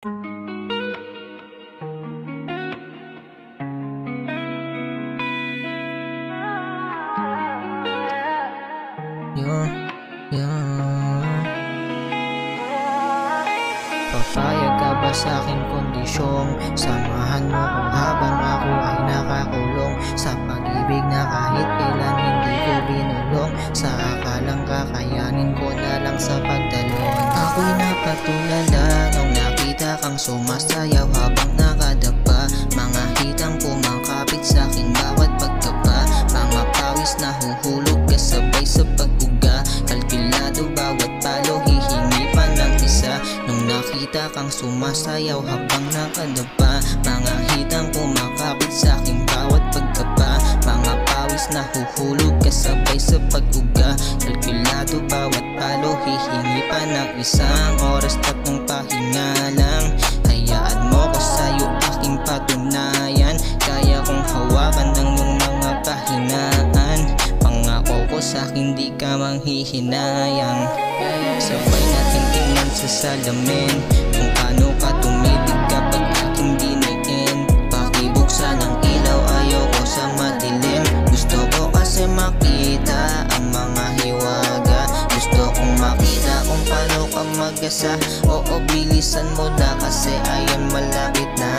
Yeah, yeah. Papayag ka ba sa aking kondisyong samahan mo ko habang ako ay nakakulong sa pag-ibig na kahit kailan hindi ko binulong? Sa akalang kakayanin ko na lang sa pagdalon. Ako'y napatulala nung nakita kang sumasayaw habang nakadapa. Mga hitang kumakapit sa akin bawat pagkapa. Mga pawis na huhulog kasabay sa pag-uga. Kalkulado bawat palo, hihingi pa ng isa. Nung nakita kang sumasayaw habang nakadapa. Mga hitang kumakapit sa aking bawat pagkapa. Mga pawis na huhulog kasabay sa pag-uga. Kalkulado bawat palo, hihingi pa ng isang oras, tatlong pahinga lang. Hayaan mo ko sa'yo aking patunayan. Kaya kong hawakan ng iyong mga kahinaan. Pangako ko sa'kin di ka manghihinayang. Sabay natin tingnan sa salamin kung paano ka tumitig kapag aking diniin. Pakibuksan ang ilaw, ayaw ko sa madilim. Gusto ko kasi makita ang mga hiwaga. Gusto kong makita kung paano ka mag-asa. Oo, bilisan mo na kasi ayon malapit na.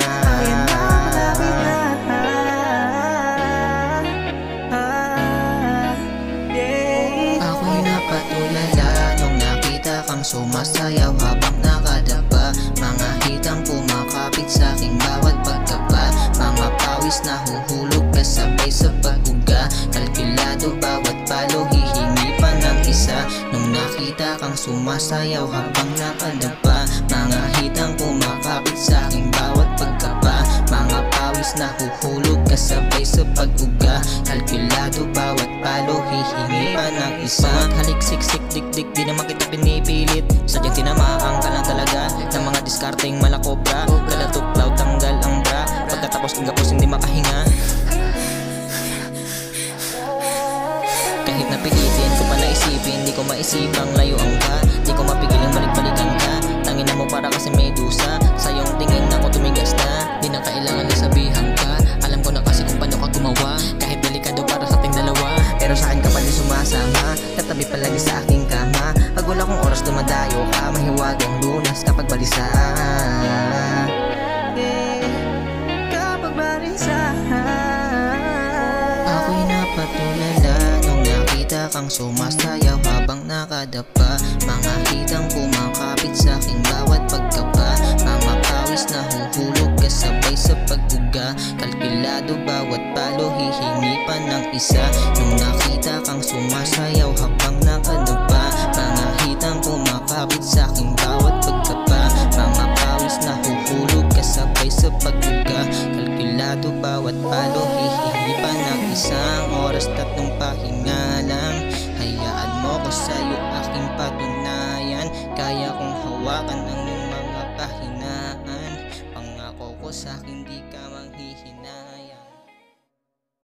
Ako'y napatulala nung nakita kang sumasayaw habang nakadapa. Mga hitang kumakapit sa aking bawat pagkapa. Mga pawis na huhulog kasabay sa pag-uga. Kalkulado bawat palo, hihingi pa ng isa. Nung nakita kang sumasayaw habang nakadapa. Mga hitang kumakapit sa aking bawat pagkapa. Mga pawis na huhulog kasabay sa pag-uga. Kalkulado bawat palo, hihingi pa ng isa. Halik, siksik, dik-dik, di naman kita pinipilit. Sadyang tinamaan ka lang talaga ng mga diskarteng malakobra. Kalatuklaw, tanggal ang bra. Pagkatapos ng gapos hindi makahinga. Kahit napilitin ko pa naisipin, di ko maisipang layuan ka. Di ko mapigilang balik-balikan ka. Tangina mo para kasi may dusa. Sa iyong tingin ako tumigas na. Di na kailangan isabihan ka. Alam ko na kasi kung paano ka gumawa. Kahit delikado para sa ating dalawa, pero sa akin ka pa din sumasama. Katabi palagi sa aking kama. Pag wala kong oras dumadayo ka. Mahiwagang lunas kapag balisa. Kapag balisa. Ako'y napatulala nung nakita kang sumasayaw habang nakadapa. Mga hitang kumakapit sa aking bawat pagkapa. Mga pawis na huhulog kasabay sa pag-uga. Kalkulado bawat palo, hihingi pa ng isa. Nung nakita kang sumasayaw habang nakadapa. Mga hitang kumakapit sa aking bawat pagkapa. Mga pawis na huhulog kasabay sa pag-uga. Kalkulado bawat palo, hihingi pa ng isang oras, tatlong pahinga lang. Hayaan mo ko sa'yo aking patunayan. Kaya kong hawakan ang iyong mga kahinaan. Pangako ko sa'kin di ka manghihinayang.